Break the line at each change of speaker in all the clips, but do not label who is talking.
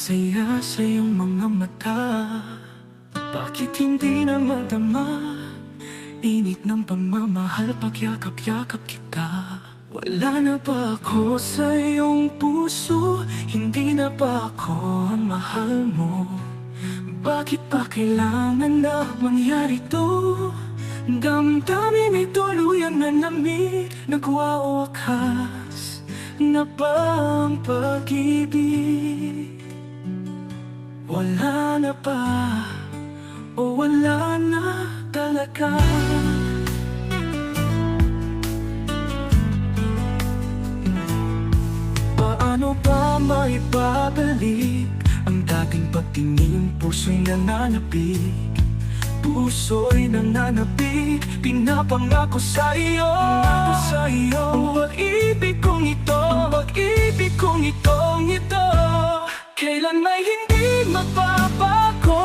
saya sa iyong mga mata. Bakit hindi na madama init ng pagmamahal pag yakap-yakap kita? Wala na ba ako sa iyong puso? Hindi na ba ako ang mahal mo? Bakit pa kailangan na mangyari to? Damdamin ay tuluyan na lamig, nagwawakas na ba ang pag-ibig? Wala na ba o wala na talaga? Paano ba maibabalik ang dating pagtingin? Puso'y nananapig, puso'y nananapig. Pinapangako sa iyo, ang pag-ibig kong ito, ang pag-ibig kong itong ito, kailan may hindi magbabago.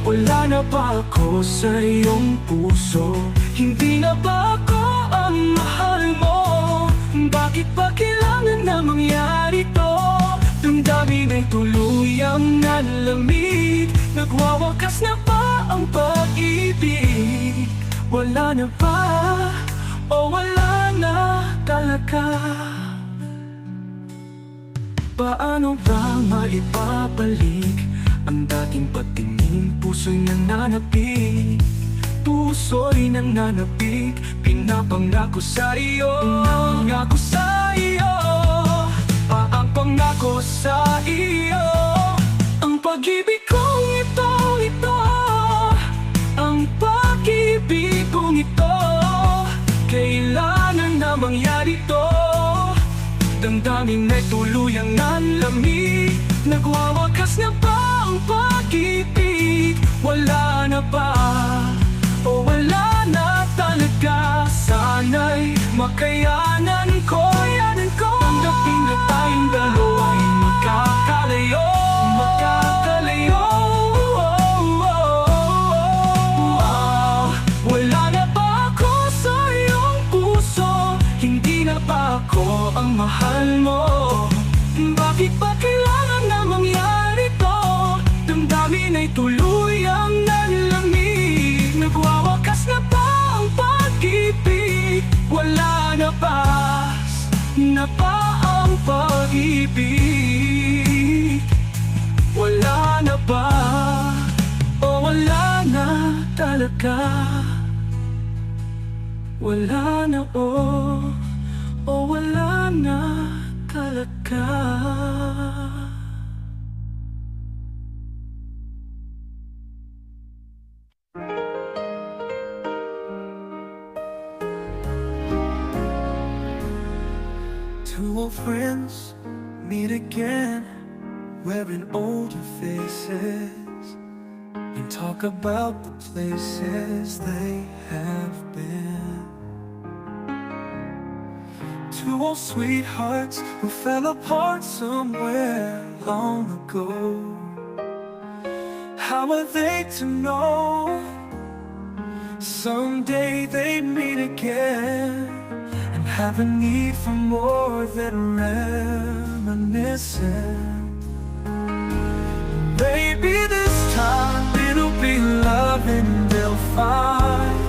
Wala na ba ako sa iyong puso? Hindi na ba ako ang mahal mo? Bakit pa kailangan na mangyari to? Damdamin ay tuluyang nalamig, nagwawakas na ba ang pag-ibig? Wala na ba o wala na talaga? Paano ba maibabalik ang dating pagtingin? Puso'y nananapig, puso'y nananapig. Pinapangako sa iyo, pangako sa iyo, ang pangako sa iyo. Ang pag-ibig kong ito, ang pag-ibig kong ito, kailangan na mangyari to. Damdamin ay tuluyang nanlamig, nagwawakas na ba ang pag-ibig? Wala na ba o wala na talaga? Sana'y makayanan ko, tanggapin na tayong dalawa'y magkakalayo, Wala na ba ako sa iyong puso? Hindi na ba ako ang mahal mo? Bakit ba kailangan na mangyari to? Damdamin ay tuluyang nalamig, nagwawakas na ba ang pag-ibig? Wala na ba ang pag-ibig? Wala na ba o wala na talaga? Wala na o wala na talaga.
Two old friends meet again, wearing older faces, and talk about the places they have been. Two old sweethearts who fell apart somewhere long ago. How are they to know someday they'd meet again and have a need for more than reminiscing? Maybe this time it'll be love and they'll find.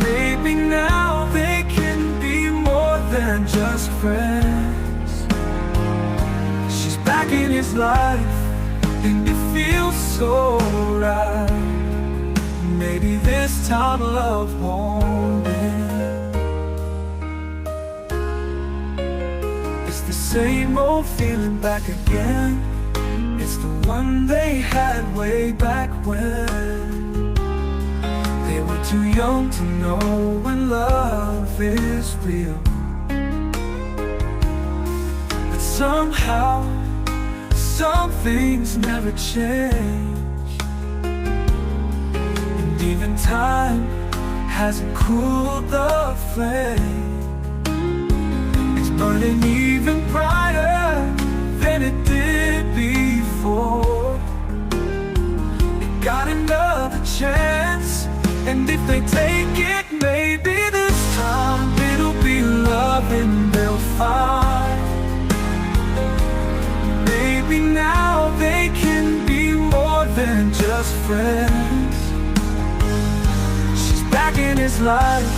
Maybe now they can be more than just friends. She's back in his life and it feels so right. Maybe this time love won't end. It's the same old feeling back again. It's the one they had way back when they were too young to know when love is real. But somehow, some things never change, and even time hasn't cooled the flame. It's burning even brighter than it did before. It got another chance, and if they take it, maybe this time it'll be love and they'll find. Maybe friends. She's back in his life,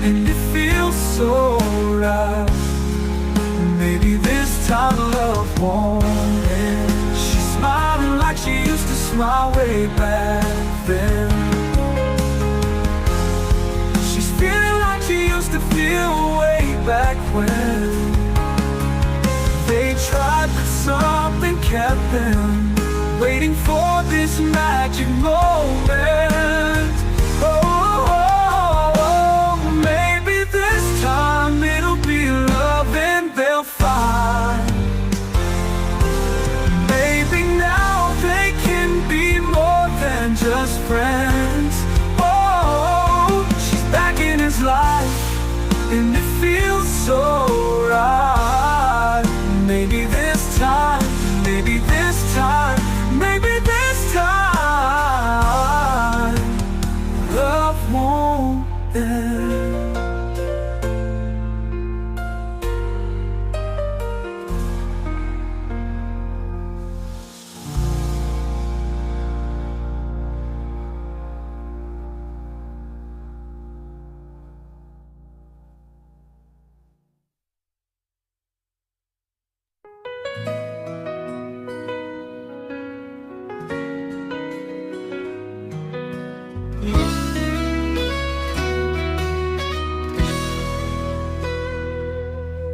and it feels so right. Maybe this time love won't end. She's smiling like she used to smile way back then. She's feeling like she used to feel way back when. They tried, but something kept them waiting for this magic moment. Maybe this time it'll be love and they'll find. Maybe now they can be more than just friends. Oh, she's back in his life, and it feels so right. Maybe this time, maybe this time, maybe this time love won't end.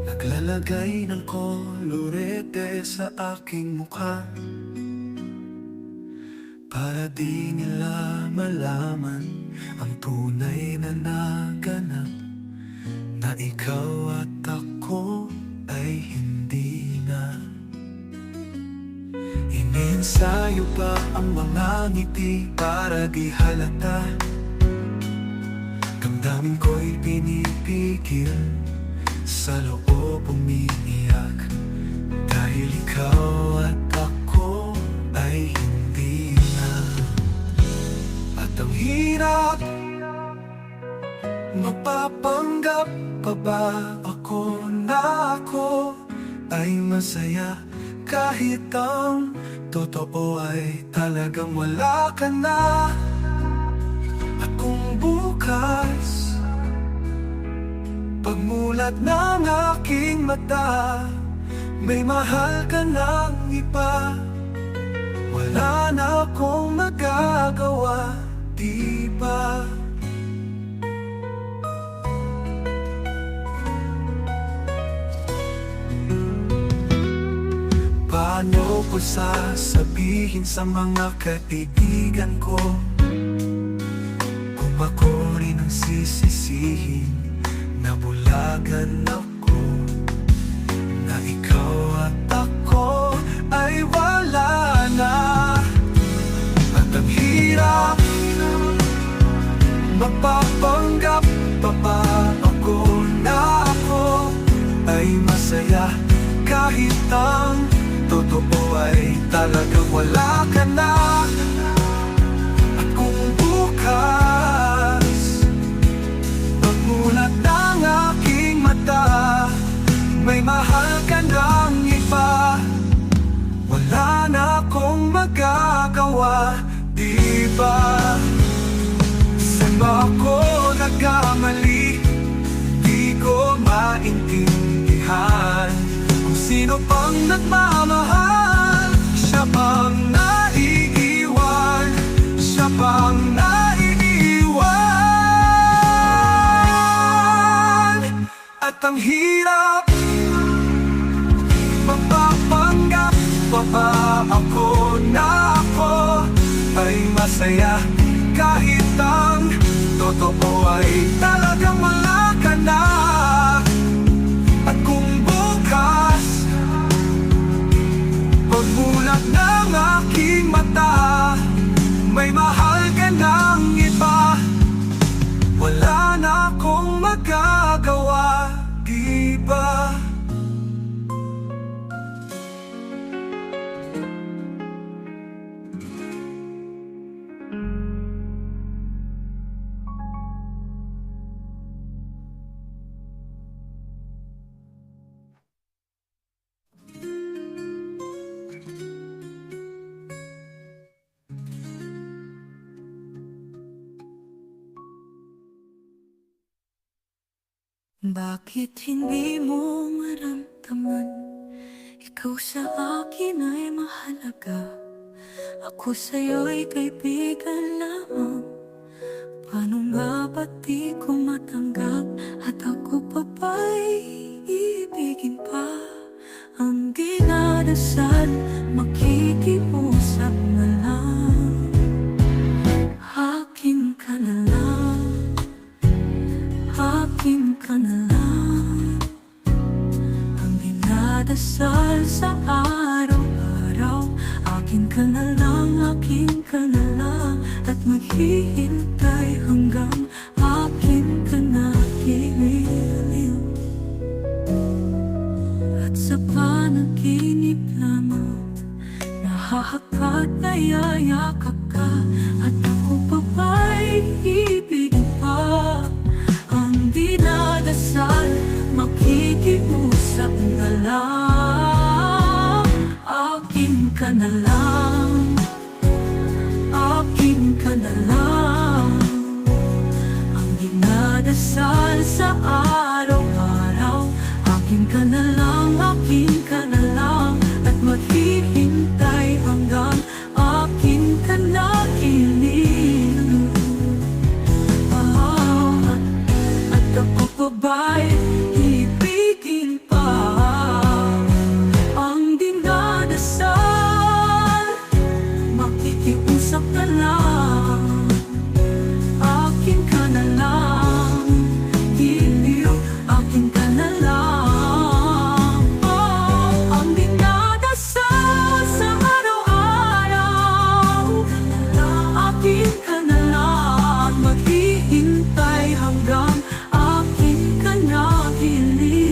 Naglalagay ng kolorete sa aking mukha para di nila malaman ang tunay na naganap, na ikaw at ako ay hindi na. Iniensayo pa ang mga ngiti para di halata. Damdamin ko'y pinipigil, sa loob umiiyak, dahil ikaw at ako ay hindi na. At ang hirap, mapapanggap pa ba ako na ako ay masaya, kahit ang totoo ay talagang wala ka na. At kung bukas pagmulat ng aking mata, may mahal ka ng iba, wala na akong magagawa, di ba? Paano ko sasabihin sa mga kaibigan ko kung ako rin ang sisisihin? Nabulagan ako na ikaw at ako ay wala na. At ang hirap, mapapanggap pa ba ako na ako ay masaya, kahit ang totoo ay talagang wala ka na. At kung bukas pagmulat ng aking mata, may mahal ka ng iba, wala na akong magagawa, di ba? Saan ba ako nagkamali? Di ko maintindihan kung sino pang nagmamahal. Siya bang naiiwan? Siya bang naiiwan? At ang hirap, mapapanggap pa ba ako na ako ay masaya, kahit ang totoo ay talagang wala ka na. At kung bukas pagmulat ng aking mata, may mahal ka ng iba, wala na akong magagawa, di ba?
Bakit hindi mo maramdaman? Ikaw sa akin ay mahalaga. Ako sa'yo'y kaibigan lamang. Paano nga ba't di ko matanggap? At ako pa ba'y iibigin pa? Ang dinadasal, makikiusap na lang. Akin ka na lang, akin ka na lang. Ang dinadasal sa araw-araw, akin ka na lang, akin ka na lang. At maghihintay hanggang akin ka na giliw. At sa panaginip lamang, nahahagkat na yayakap ka. At ako pa ba'y ibigin pa? Ang dinadasal, makikiusap na lang. Akin ka na lang, akin ka na lang. Ang dinadasal sa araw-araw, akin ka na lang, akin ka na lang. At maghihintay hanggang akin ka na giliw. At ako pa ba'y ibigin pa? Ang dinadasal, makikiusap na lang. Akin ka na lang, giliw, akin ka na lang. Ang dinadasal sa araw-araw, akin ka na lang. Maghihintay hanggang akin ka na giliw.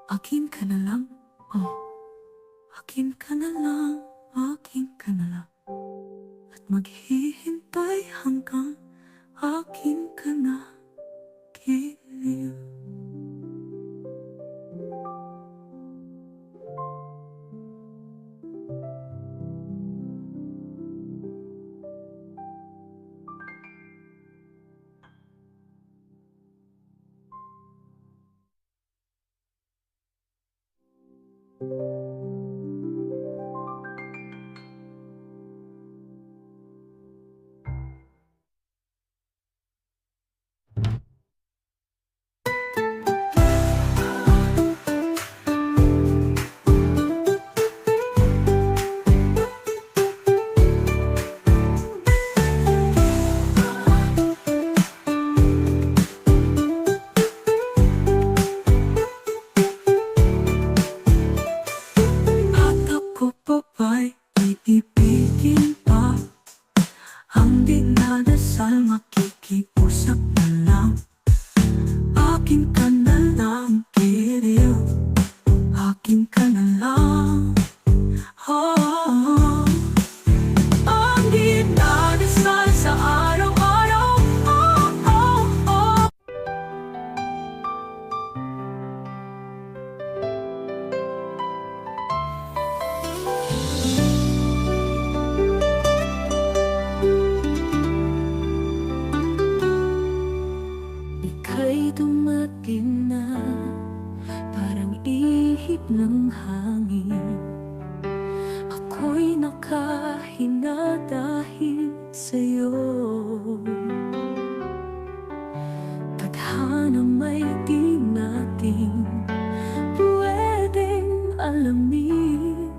Akin ka na lang, akin ka na lang, akin ka na lang. At maghihintay hanggang akin ka na giliw. At ako pa ba'y iibigin pa? Ang dinadasal, makikiusap na lang. Akin ka na lang, giliw, akin ka na lang. Ang dinadasal sa araw-araw, ika'y dumating na, parang ihip ng hangin. Ako'y nakahina dahil sa'yo. Tadhana may di natin pwedeng alamin.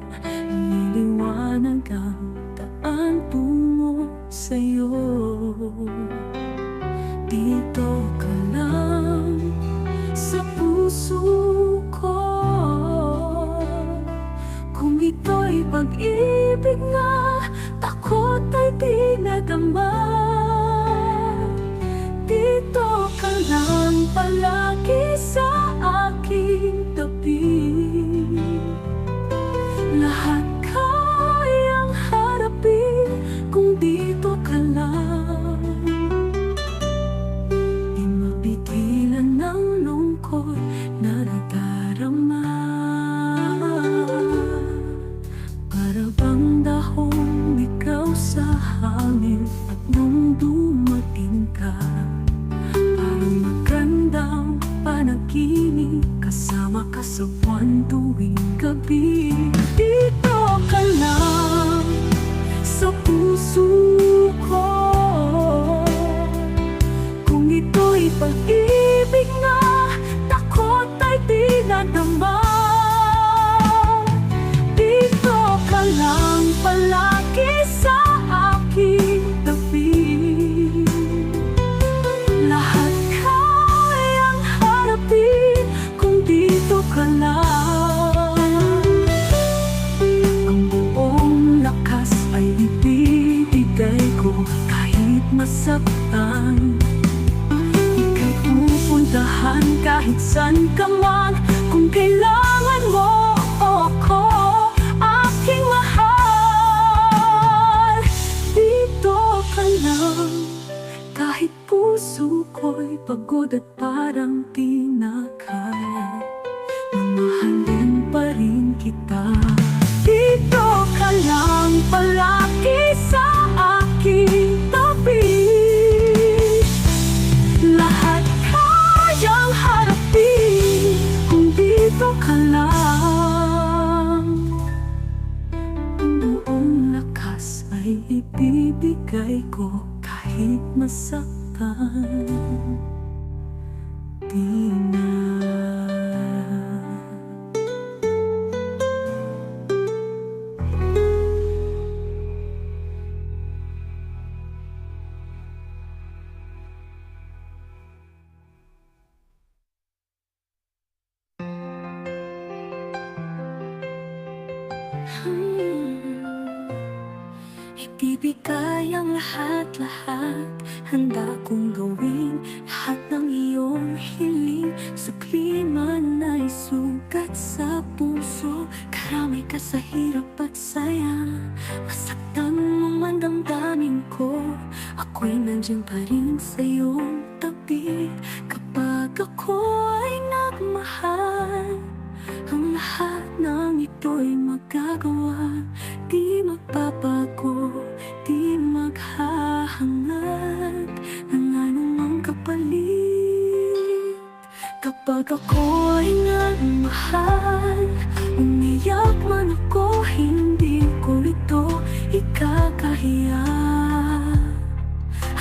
Niliwanag ang daan tungo sa'yo. Dito ka lang sa puso ko. Kung ito'y pag-ibig nga, takot ay di nadama. Dito ka hangin. At nung dumating ka, parang magandang panaginip, kasama ka sa buwan tuwing gabi. Dito ka lang sa puso ko, kung ito'y pag-ibig nga, takot ay di nadama. Dito ka lang palagi sa aking tabi, lahat kayang harapin kung dito ka lang. Ang buong lakas ay ibibigay ko kahit masaktan. Ika'y pupuntahan kahit saan ka man, kung kailangan mo ako, aking mahal. Dito ka lang, kahit puso ko'y pagod at parang di na kaya, mamahalin pa rin kita. Dito ka lang palagi sa aking tabi, lahat kayang harapin kung dito ka lang. Ang buong lakas ay ibibigay ko kahit masaktan. Di na. Ibibigay ang lahat-lahat, handa kong gawin lahat ng iyong hiling. Sukli man ay sugat sa puso, karamay ka sa hirap at saya. Masaktan mo man damdamin ko, ako'y nandiyan pa rin sa iyong tabi. Kapag ako ay nagmahal, ang lahat ng ito'y magagawa. Di magbabago, di maghahangad ng anumang kapalit. Kapag ako ay nagmahal, umiyak man ako, hindi ko ito ikakahiya.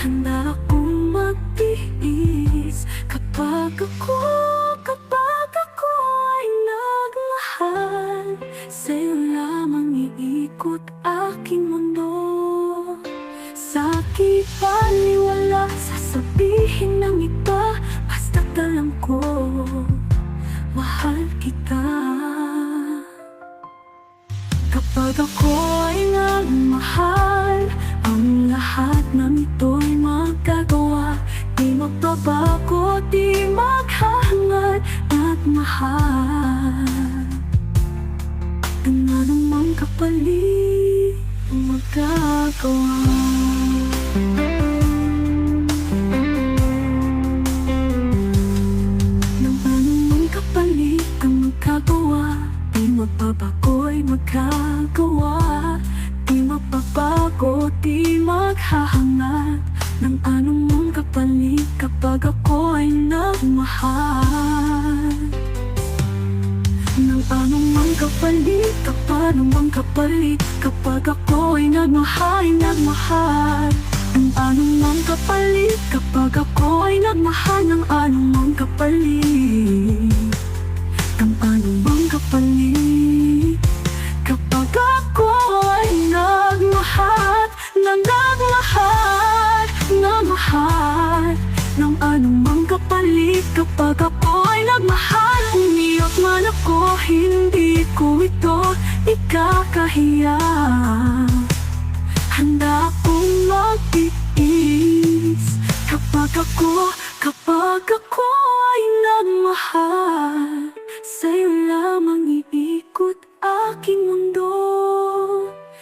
Handa akong magtiis kapag ako ay nagmahal. Sa'yo lamang iikot aking mundo. Sa'ki paniwala, sasabihin ng iba, basta't alam ko, mahal kita. Kapag ako ay nagmahal, ang lahat ng ito'y magagawa. Di magbabago, di maghahangad at mahal. Ang anumang kapalit magagawa. Ng anumang kapalit ang magagawa. Di magbabago'y magagawa. Di magbabago, di maghahangad ng anumang kapalit kapag ako ay nagmahal. Ng anumang kapalit, anumang kapalit kapag ako ay nagmahal. Ng anumang kapalit kapag ako ay nagmahal. Ng anumang kapalit, ng anumang kapalit kapag ako ay nagmahal. Ng anumang kapalit kapag ako ay nagmahal. Umiyak man ako, hindi ko ito ikakahiya. Handa akong magtiis kapag ako ay nagmahal. Sa'yo lamang iikot aking mundo.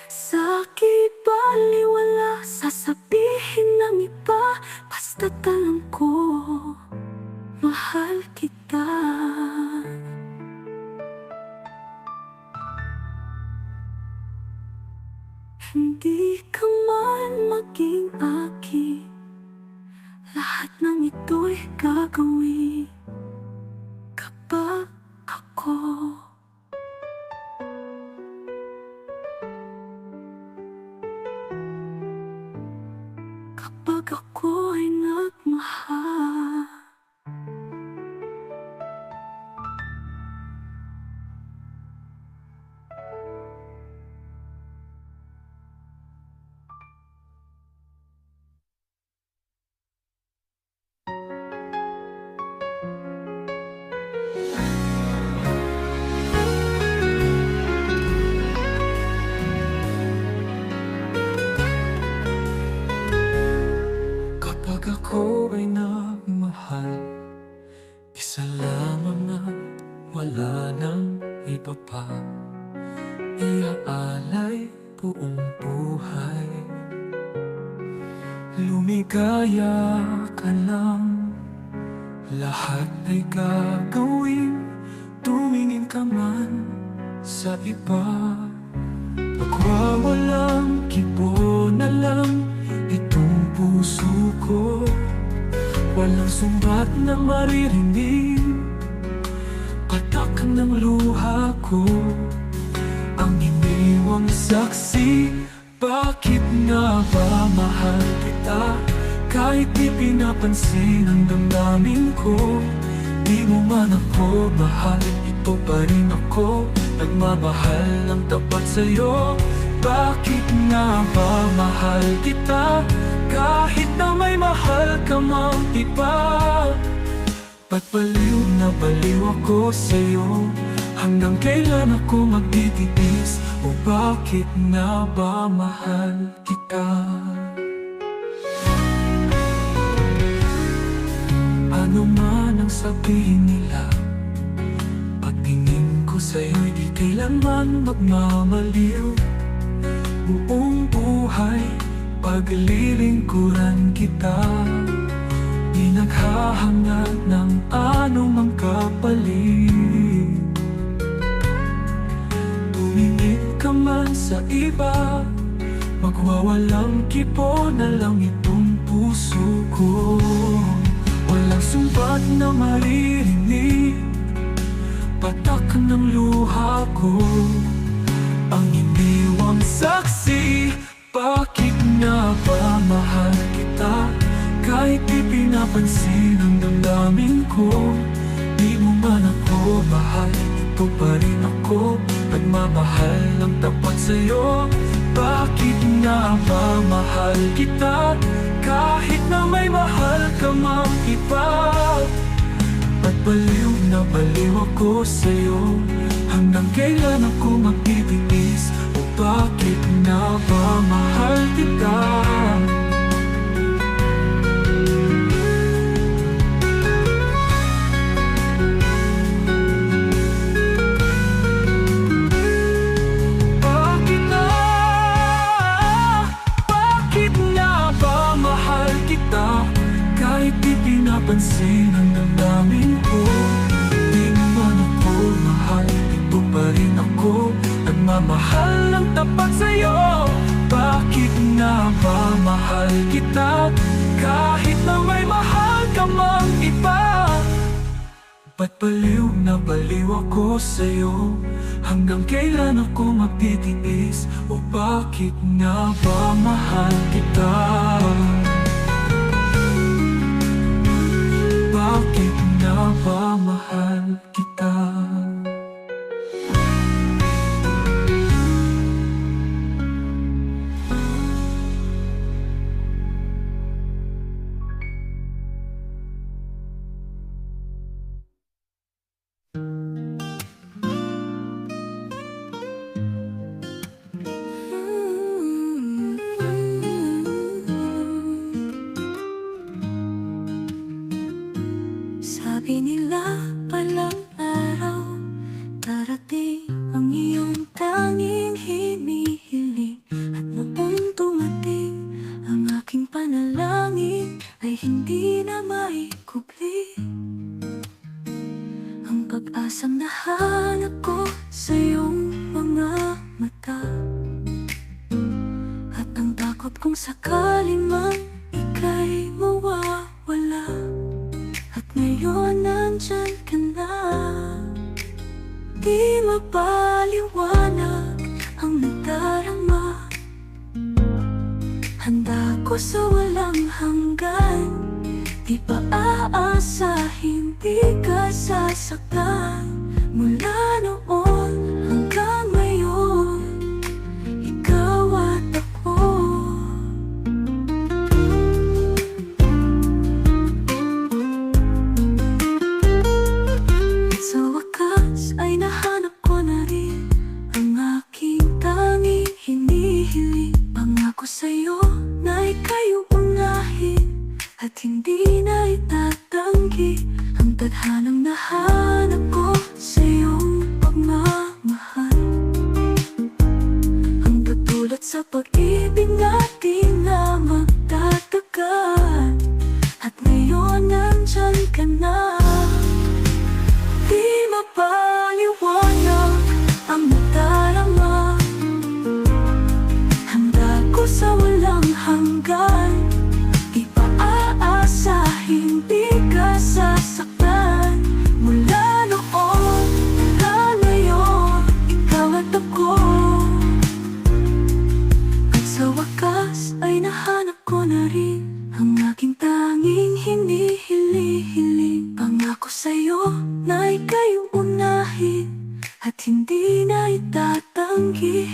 Sa'ki baliwala, sasabihin ng iba, basta't alam ko, mahal kita. Hindi ka man mag kapag ako ay nagmahal.
Kapag ako ay nagmahal, isa lamang at wala nang iba pa. Iaalay buong buhay. Lumigaya ka lang, lahat ay gagawin. Tumingin ka man sa iba, pagwawalang kibo na lang itong puso ko. Walang sumbat na maririnig, patak ng luha ko. Ang iniwang saksi, bakit nga ba mahal kita? Kahit di pinapansin ang damdamin ko. Di mo man ako mahal, ito pa rin ako. Nagmamahal ng tapat sa'yo. Bakit nga ba mahal kita? Kahit na may mahal ka mang iba. Ba't baliw na baliw ako sa'yo? Hanggang kailan ako magtitiis? O bakit nga ba mahal kita? Ano man ang sabihin nila, pagtingin ko sa'yo'y di kailanman magmamaliw. Buong buhay, paglilingkuran kita. Di naghahangad ng anumang kapalit. Tumingin ka man sa iba, magwawalang kipo na lang itong puso ko. Walang sumbat na maririnig, patak ng luha ko. Ang iniwang saksi, bakit nga ba mahal kita? Kahit di pinapansin ang damdamin ko. Di mo man ako mahal, ito pa rin ako. Nagmamahal ng tapat sa'yo. Bakit nga ba mahal kita? Kahit na may mahal ka mang iba. Ba't baliw na baliw ako sa'yo? Hanggang kailan ako magtitiis? O bakit nga ba mahal kita? Kahit di pinapansin ang damdamin ko. Di naman ako mahal, ito pa rin ako. Nagmamahal ng tapat sa'yo. Bakit nga ba mahal kita? Kahit na may mahal ka mang iba. Ba't baliw na baliw ako sa'yo? Hanggang kailan ako magtitiis? O bakit nga ba mahal kita? Bakit nga ba mahal kita?
Sabi nila palang araw, darating ang iyong tanging hinihiling. At noong dumating, ang aking panalangin ay hindi na maikubli. Ang pag-asang nahanap ko sa iyong mga mata, at ang takot kung sakaling man ika'y mawawala. At ngayon nandyan ka na, di mapaliwanag ang nadarama.
Handa ko sa walang hanggan. Di pa aasahin, di ka sasaktan. Mula noon hanggang ngayon, ikaw at ako. Sa wakas ay nahanap ko na rin ang aking tanging hinihiling. Pangako sa'yo na ika'y uunahin at hindi na itatanggi ang tadhanang nahanap ko sa iyong pagmamahal. Ang pagdulot sa pag-ibig natin na magtatagal. At ngayon nandyan ka na. Di mapaliwanag ang nadarama. Handa ko sa walang hanggan. Di pa aasahin, di ka sasaktan. Mula noon hanggang ngayon, ikaw at ako. At sa wakas ay nahanap ko na rin ang aking tanging hinihiling. Pangako sa'yo na ika'y uunahin at hindi na itatanggi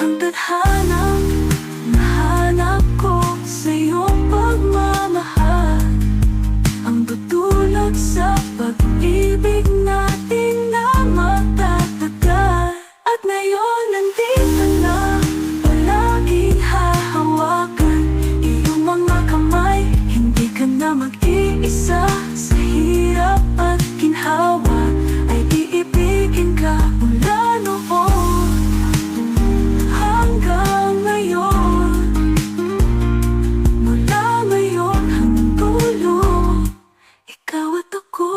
ang tadhanang nahanap ko sa iyong pagmamahal. Ang tutulog sa pag-ibig natin na magtatagal. At ngayon nandito na, palaging hahawakan iyong mga kamay. Hindi ka na mag-iisa sa hirap at ginhawa. Ay iibigin ka mula noon hanggang ngayon. Mula ngayon hanggang dulo, ikaw at ako.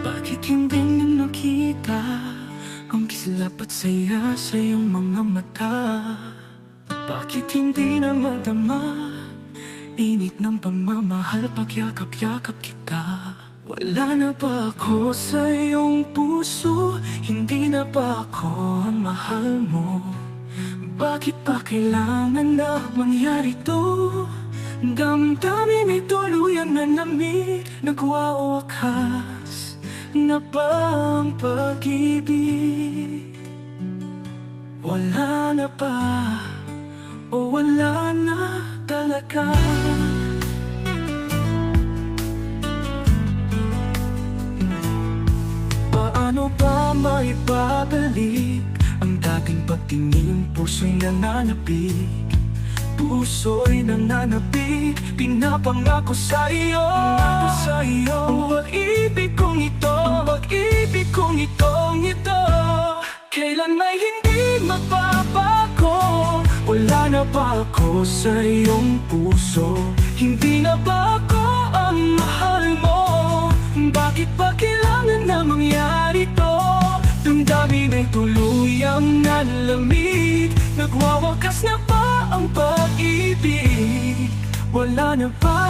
Bakit hindi niyo nakita ang kislap at saya sa iyong mga mata? Bakit hindi na madama init ng pagmamahal pagyakap-yakap kita? Wala na ba ako sa iyong puso? Hindi na ba ako ang mahal mo? Bakit pa kailangan na mangyari to? Damdamin ay tuluyang nanamig, nagwawakas na ba ang pag-ibig? Wala na ba o wala na talaga? Paano ba maibabalik ang dating pagtingin? Puso'y nananapig, puso'y nananapig. Pinapangako sa iyo, ang pag-ibig kong ito, ang pag-ibig kong ito, kailan may hindi magbabago. Wala na ba ako sa iyong puso? Hindi na ba ako ang mahal mo? Bakit pa kailangan na mangyari to? Damdamin ay tuluyang nalamig, nagwawakas na ba ang pag-ibig? Wala na ba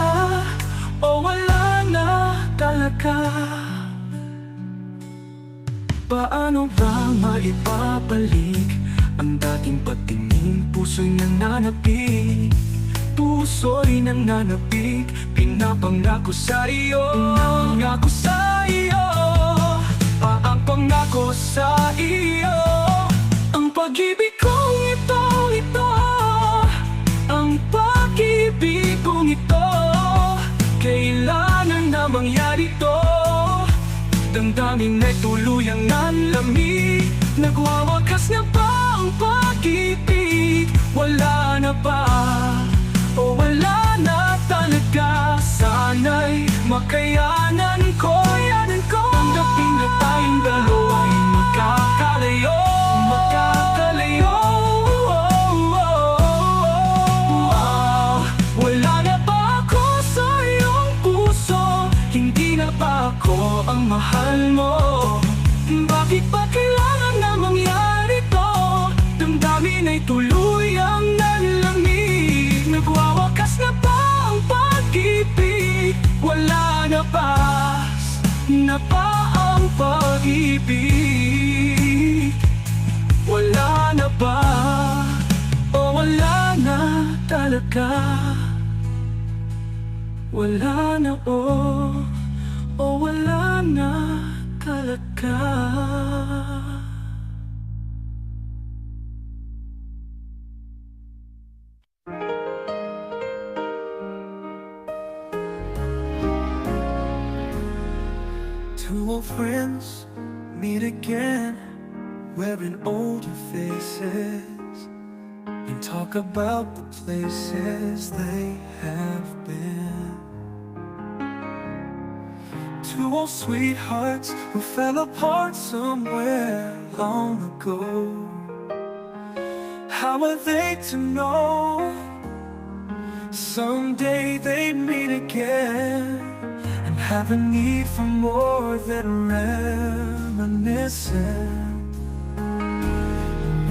o wala na talaga? Paano ba maipabalik ang dating pagtingin? Puso'y nananapig, puso'y nananapig. Pinapangako sa iyo, pangako sa iyo, pangako sa iyo. Ang pag-ibig kong ito, ang pag-ibig kong ito, kailangan na mangyari to. Damdamin ay tuluyang nanlamig, nagwawakas na ba ang pag-ibig? Wala na ba o wala na talaga? Sana'y makayanan ko, tanggapin na tayong dalawa'y magkakalayo, Wala na ba ako sa iyong puso? mahal mo. Bakit ba kailangan na mangyari to? Damdamin ay tuluyang nanlamig. Nagwawakas na ba ang pag-ibig? Wala na ba ang pag-ibig? Wala na ba? O wala na talaga? Wala na o wala na talaga?
Two old friends meet again, wearing older faces, and talk about the places they have been. Two old sweethearts who fell apart somewhere long ago. How are they to know someday they'd meet again and have a need for more than reminiscing?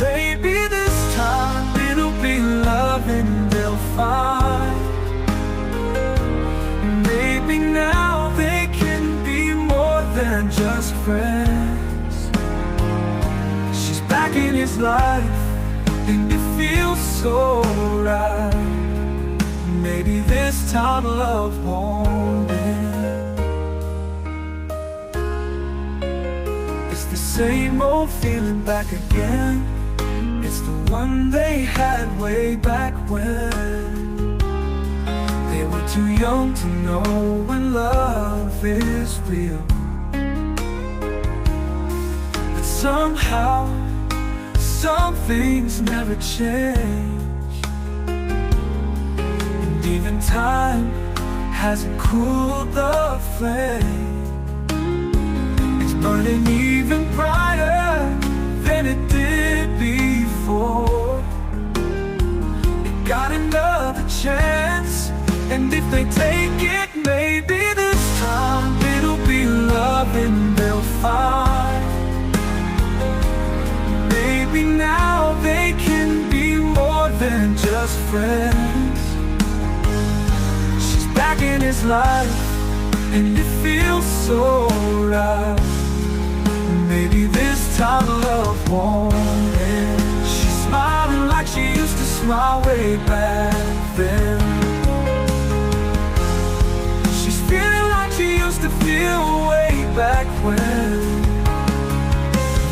Maybe this time it'll be love and they'll find. Maybe now they can be more than just friends. She's back in his life and it feels so right. Maybe this time love won't end. It's the same old feeling back again. It's the one they had way back when they were too young to know when love is real. But somehow some things never change, and even time hasn't cooled the flame. It's burning even brighter than it did before. It got another chance, and if they take it, maybe this time it'll be love and they'll find. Maybe now they can be more than just friends. She's back in his life and it feels so right. Maybe this time love won't end. She's smiling like she used to smile way back then. She's feeling like she used to feel way back when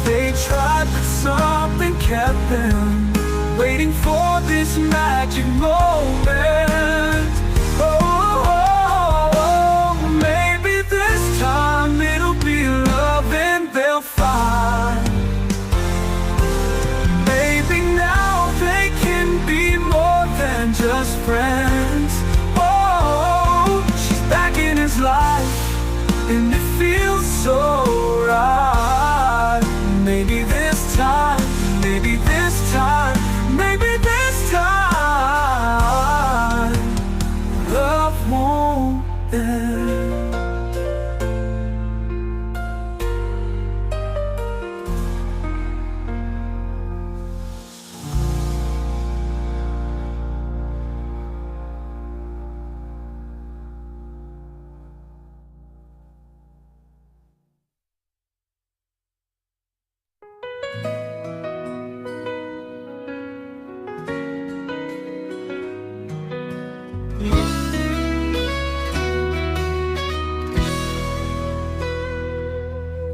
they tried, but something kept them waiting for this magic moment. Oh, maybe this time it'll be love and they'll find. Maybe now they can be more than just friends. Oh, she's back in his life and it feels so right. Maybe this time, maybe this time, maybe this time love won't end.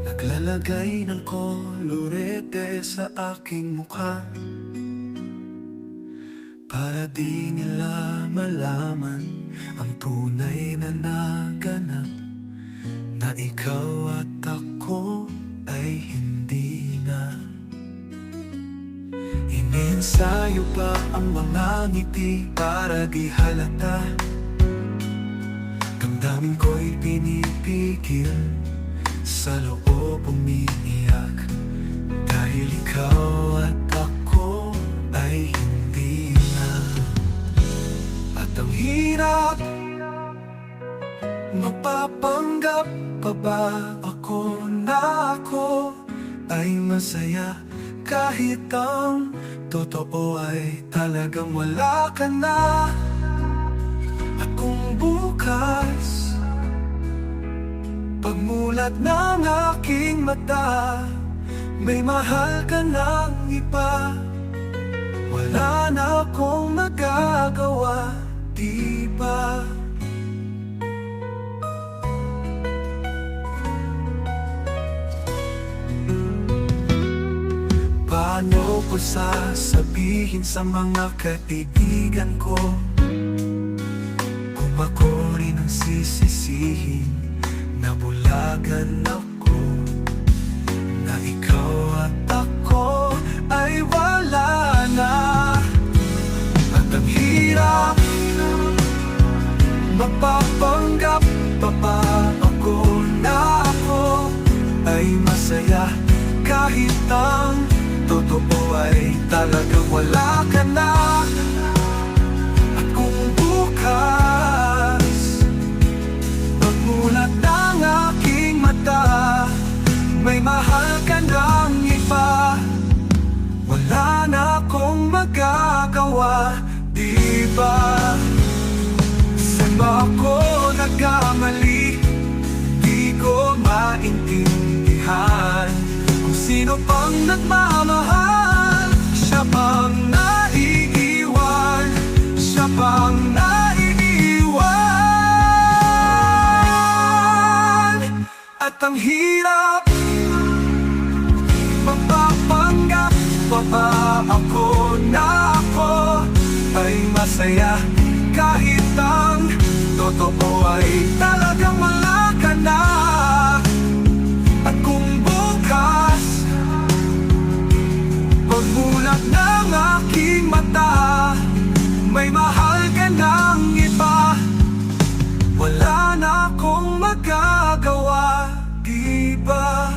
Naglalagay ng kolorete sa aking mukha para di nila malaman ang tunay na naganap, na ikaw at ako ay hindi na. Iniensayo pa ang mga ngiti para di halata. Damdamin ko'y pinipigil, sa loob umiiyak, dahil ikaw at ako ay hindi na. At ang hirap Mapapanggap pa ba ako na ako ay masaya kahit ang totoo ay talagang wala ka na? At kung bukas pagmulat ng aking mata may mahal ka ng iba, wala na akong magagawa, di ba? Paano ko sasabihin sa mga kaibigan ko kung ako rin ang sisisihin na bulagan ako, na ikaw at ako ay wala na? At ang hirap mapapanggap pa ba ako na ako ay masaya kahit ang totoo ay talagang wala ka na? At kung bukas pagmulat ng aking mata may mahal ka ng iba, wala na akong magagawa, di ba? Saan ba ako nagkamali? Di ko maintindihan kung sino pang nagmamahal. Siya pang naiiwan, siya pang naiiwan. At ang hirap mapapanggap pa ba ako na ako ay masaya kahit ang totoo ay talagang wala ka na? At kung bukas pagmulat ng aking mata may mahal ka ng iba, wala na akong magagawa, di ba?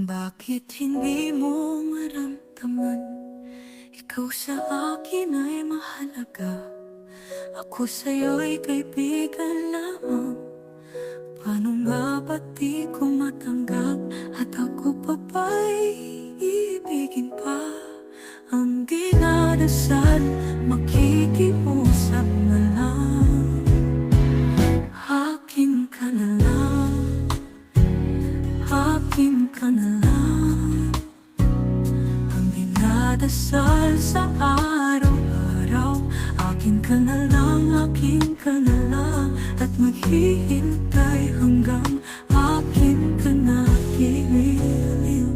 Bakit hindi mo maramdaman? Ikaw sa akin ay mahalaga, ako sa'yo'y kaibigan lamang. Paano nga ba't di ko matanggap? At ako pa ba'y iibigin pa? Ang dinadasal, makikiusap na lang. Akin ka na lang, akin ka na lang. Ang dinadasal sa araw-araw, akin ka na lang, akin ka na lang. At maghihintay hanggang akin ka na giliw.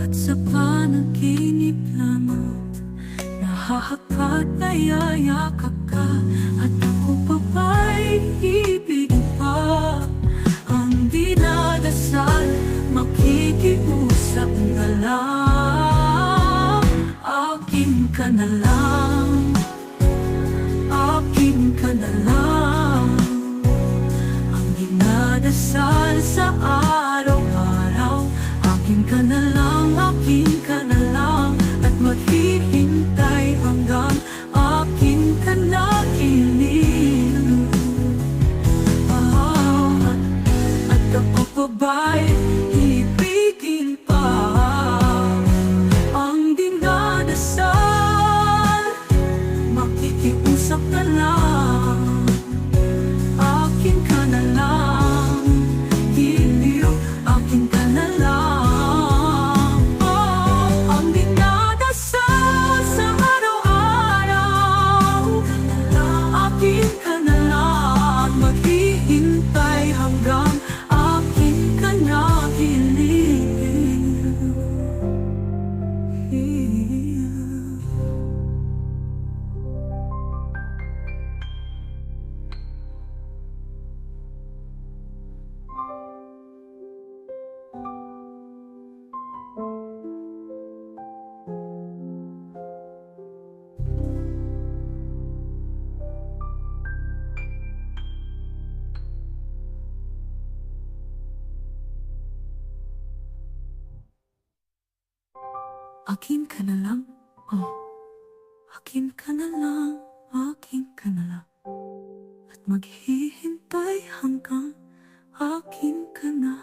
At sa panaginip lamang nahahakot na yayakap ka. At ako pa ba'y ibigin pa? Ang dinadasal, makikiusap na lang. Akin ka na lang, akin ka na lang. Ang dinadasal sa araw-araw, akin ka na lang, akin ka na lang. At maghihintay hanggang akin ka na giliw. At ako pa ba'y ibigin pa? Ang dinadasal, makikiusap na lang. Akin ka na lang, giliw, akin ka na lang. Ang dinadasal sa araw-araw, akin ka na lang. Maghihintay hanggang akin ka na Akin ka na lang, oh. Akin ka na lang, akin ka na lang. At maghihintay hanggang akin ka na,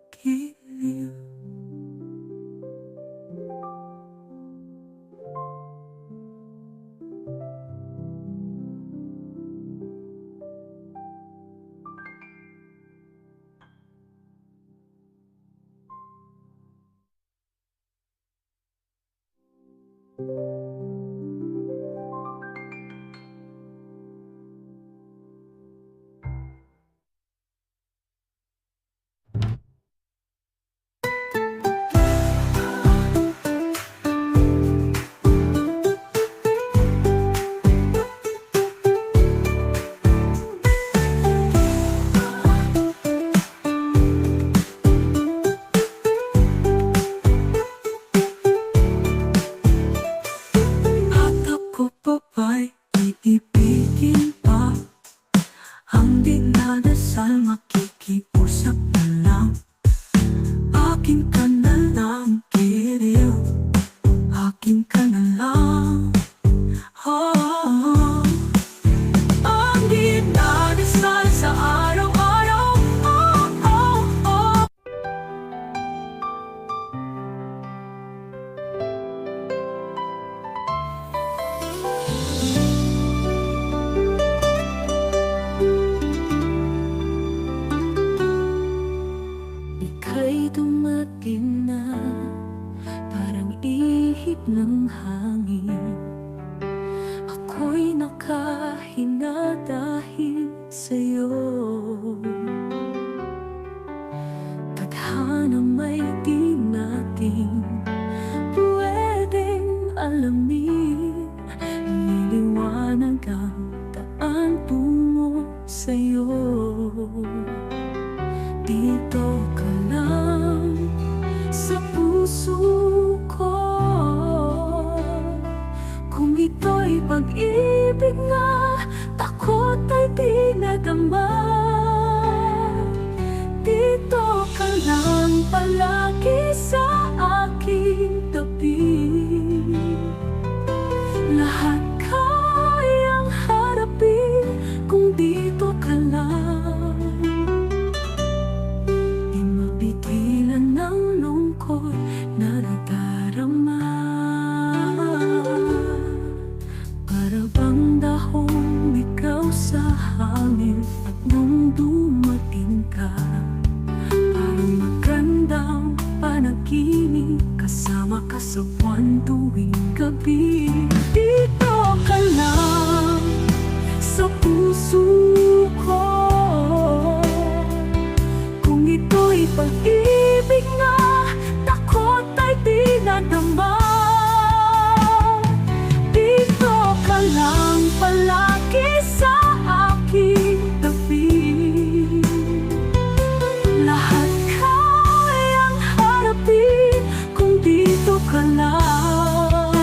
giliw. At ako pa ba'y iibigin pa? Ang dinadasal makikiusap na lang. Akin ka na lang, giliw. Akin ka na lang, oh. Ang dinadasal sa araw-araw, oh, oh, oh. Ika'y dumating na, parang ihip ng hangin. Ako'y nakahinga dahil sa'yo. Tadhana may di natin pwedeng alamin. Niliwanag ang daan tungo sa'yo. Dito ka lang sa puso ko. Kung ito'y pag-ibig nga, takot ay di nadama. Dito ka lang palagi sa aking tabi. Lahat kayang harapin kung dito ka lang. Di mapigilan ng lungkot na nadarama. Para bang dahong ikaw sa hangin. At nung dumating ka, parang magandang panaginip. Kasama ka sa buwan tuwing gabi. Dito ka lang sa puso ko. Kung ito'y pag-ibig nga, takot ay di nadama. Dito ka lang palagi sa aking tabi. Lahat kayang harapin kung dito ka lang.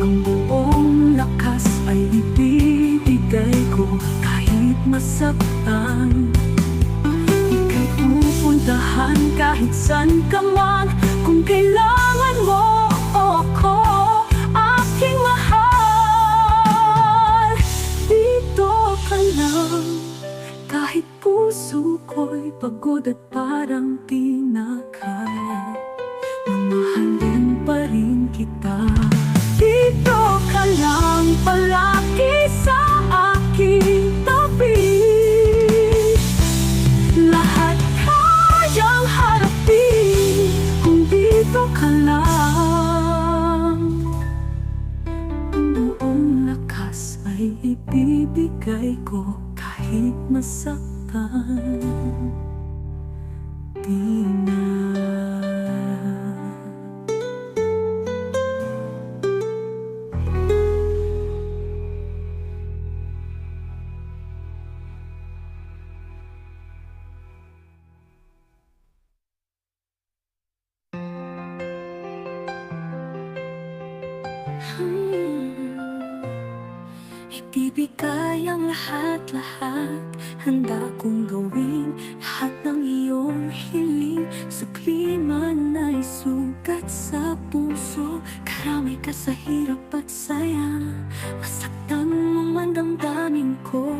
Ang buong lakas ay ibibigay ko kahit masaktan. Ika'y pupuntahan kahit saan ka man. Kung kailangan mo ako, aking mahal. Dito ka lang kahit puso ko'y pagod at parang di na kaya. Mamahalin pa rin kita. Dito ka lang palagi sa aking tabi. Lahat kayang harapin kung dito ka lang. Ang buong lakas ay ibibigay ko kahit masaktan. Di na. Ibibigay ang lahat-lahat. Handa kong gawin lahat ng iyong hiling. Sa klima na'y sugat sa puso. Karamay ka sa hirap at saya, masaktan mo man damdamin ko.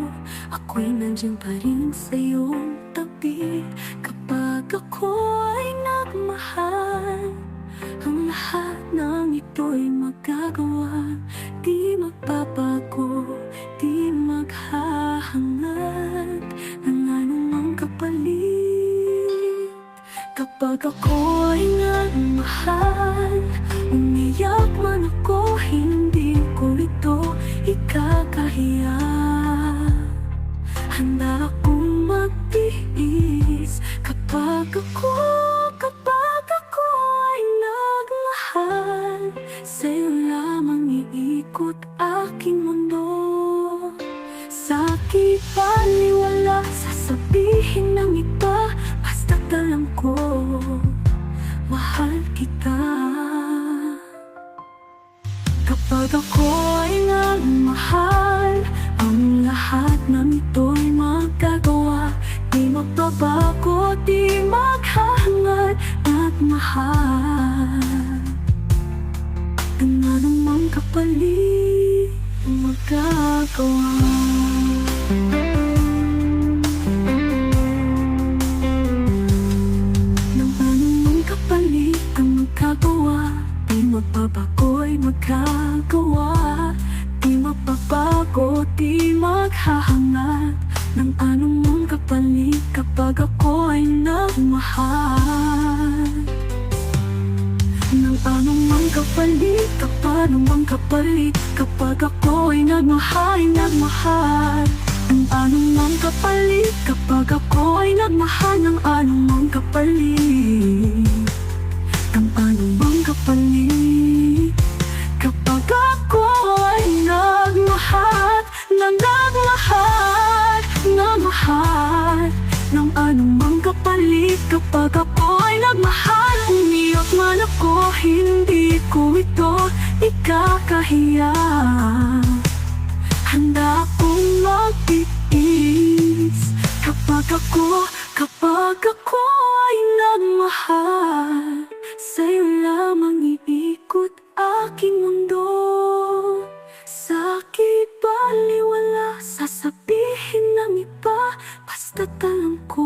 Ako'y nandiyan pa rin sa iyong tabi. Kapag ako ay nagmahal, ang lahat ng ito'y magagawa. Di magbabago, di maghahangad ng anumang kapalit. Kapag ako ay nagmahal, umiyak man ako, hindi ko ito ikakahiya. Handa akong magtiis kapag ako ay nagmahal. Sa'yo lamang iikot aking mundo. Sa'ki baliwala sasabihin ng iba, basta't alam ko mahal kita. Kapag ako ay nagmahal, ang lahat ng ito'y magagawa. Di magbabago, di maghahangad at mahal. Ang anumang kapalit magagawa. Nang anumang kapalit ang magagawa, di magbabago'y magagawa. Di magbabago, di maghahangad ng anumang kapalit kapag ako ay nagmahal. Ng anumang kapalit, anumang kapalit kapag ako ay nagmahal. Ng anumang kapalit kapag ako ay nagmahal. Ng anumang kapalit, ng anumang kapalit kapag ako ay nagmahal. Ng anumang kapalit kapag ako ay nagmahal. Umiyak man ako, hindi ko ito ikakahiya. Handa akong magtiis kapag ako ay nagmahal. Sa'yo lamang iikot aking mundo. Sa'ki baliwala sasabihin ng iba, basta't alam ko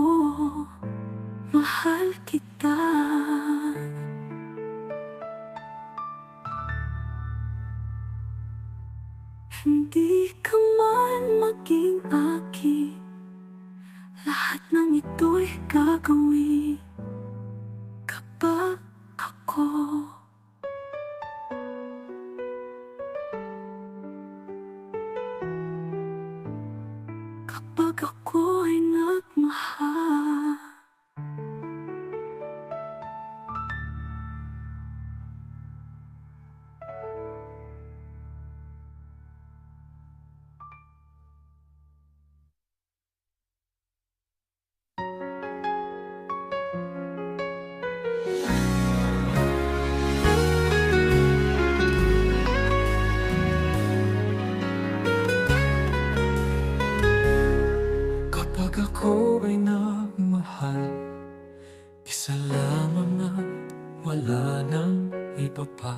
mahal kita. Hindi ka man maging akin, lahat ng ito'y gagawin kapag ako ay nagmahal.
Ako ay nagmahal, isa lamang na wala nang iba pa.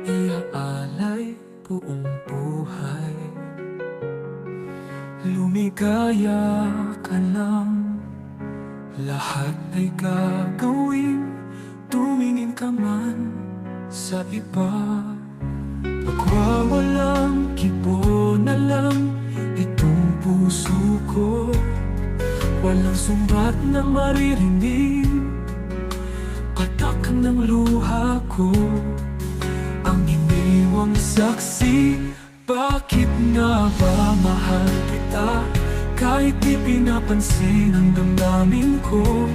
Iaalay buong buhay. Lumigaya ka lang, lahat ay gagawin. Tumingin ka man sa iba, pagwawalang kibo na lang itong puso ko. Walang sumbat na maririnig, patak ng luha ko. Ang iniwang saksi, bakit nga ba mahal kita? Kahit di pinapansin ang damdamin ko.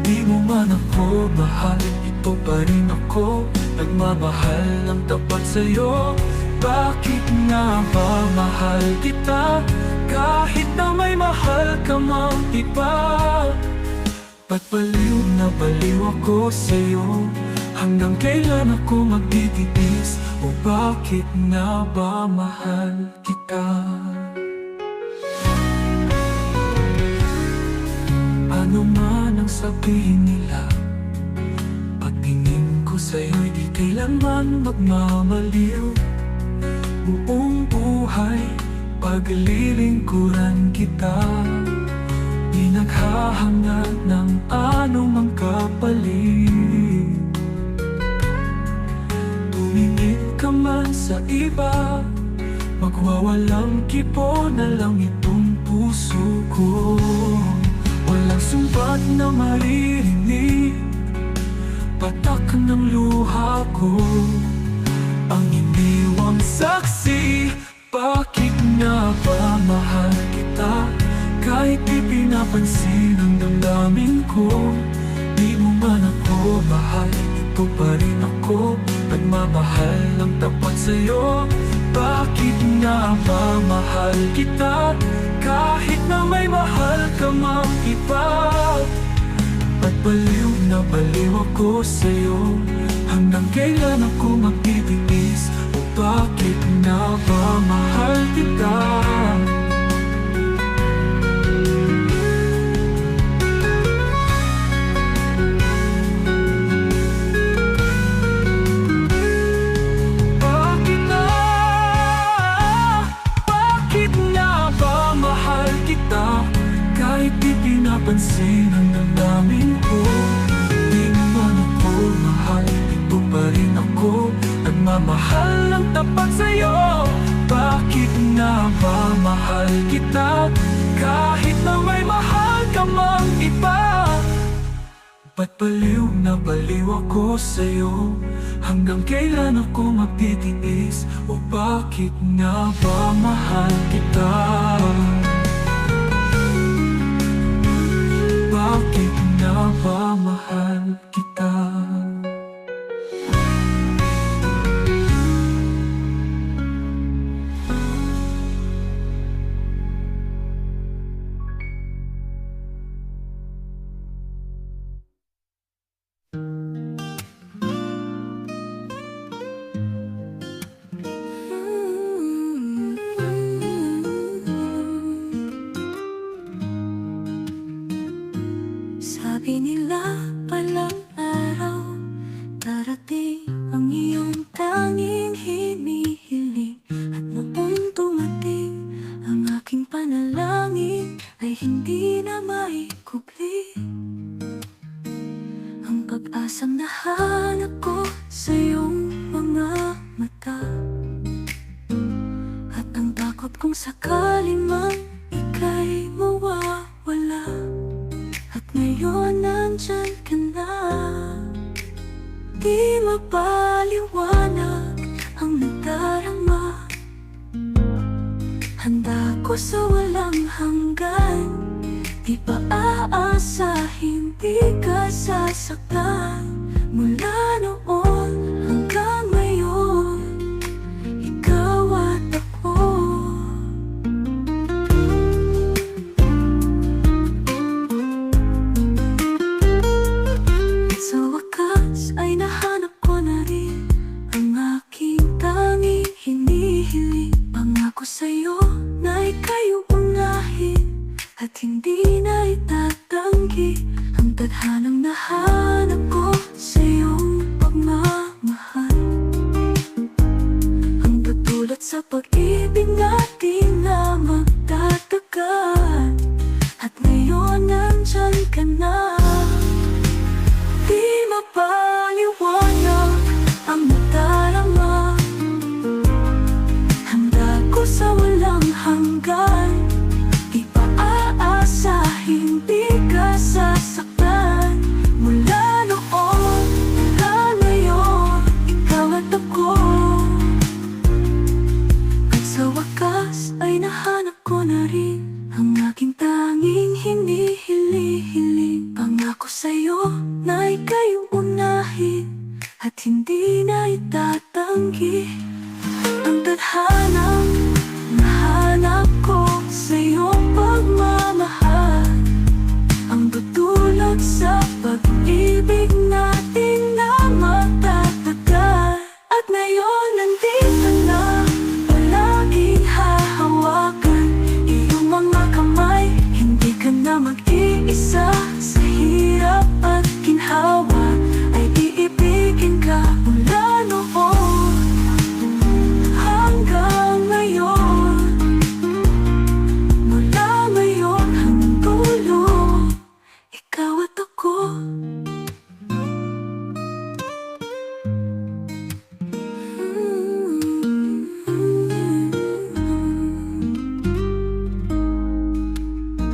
Di mo man ako mahal, ito pa rin ako. Nagmamahal ng tapat sa'yo. Bakit nga ba mahal kita? Kahit na may mahal ka mang iba. Ba't baliw na baliw ako sa'yo? Hanggang kailan ako magtitiis? O bakit nga ba mahal kita? Ano man ang sabihin nila, pagtingin ko
kailanman magmamaliw. Buong buhay paglilingkuran kita, di naghahangad ng anumang kapalit. Tumingin ka man sa iba, magwawalang kipo na lang itong puso ko. Walang sumbat na maririnig, patak ng luha ko. Ang iniwang saksi, bakit nga ba mahal kita? Kahit di pinapansin ang damdamin ko, di mo man ako mahal, ito pa rin ako. Pagmamahal ng tapat sa'yo, bakit nga ba mahal kita? Kahit na may mahal ka mang iba. Ba't baliw na baliw ako sa'yo? Hanggang kailan ako magtitiis? O bakit nga ba mahal kita? Bakit nga ba mahal kita? Kahit di pinapansin ang damdamin ko, di naman ako mahal, ito pa rin ako. Nagmamahal ng tapat sa'yo, bakit nga ba mahal kita? Kahit na may mahal ka mang iba. Ba't baliw na baliw ako sa'yo? Hanggang kailan ako magtitiis? O bakit nga ba mahal kita? Bakit nga ba mahal kita?
Sabi nila palang araw, darating ang iyong tanging hinihiling. At noong dumating, ang aking panalangin ay hindi na maikubli. Ang pag-asang nahanap ko sa iyong mga mata, at ang takot kung sakaling man ika'y mawawala. At ngayon nandyan ka na, di mapaliwanag ang nadarama. Handa ko sa walang hanggan, di pa aasahin, di ka sasaktan. Mula noon hanggang ngayon, ikaw at ako. Sa wakas ay nahanap ko na rin ang aking tanging hinihiling. Pangako sa'yo na ika'y uunahin at hindi na itatanggi ang tadhanang nahanap ko sa iyong pagmamahal. Ang tutulot sa pag-ibig natin na magtatagal. At ngayon nandyan ka na, di mapaliwanag ang nadarama. Handa ko sa walang hanggan, di pa aasahin, di ka sasaktan.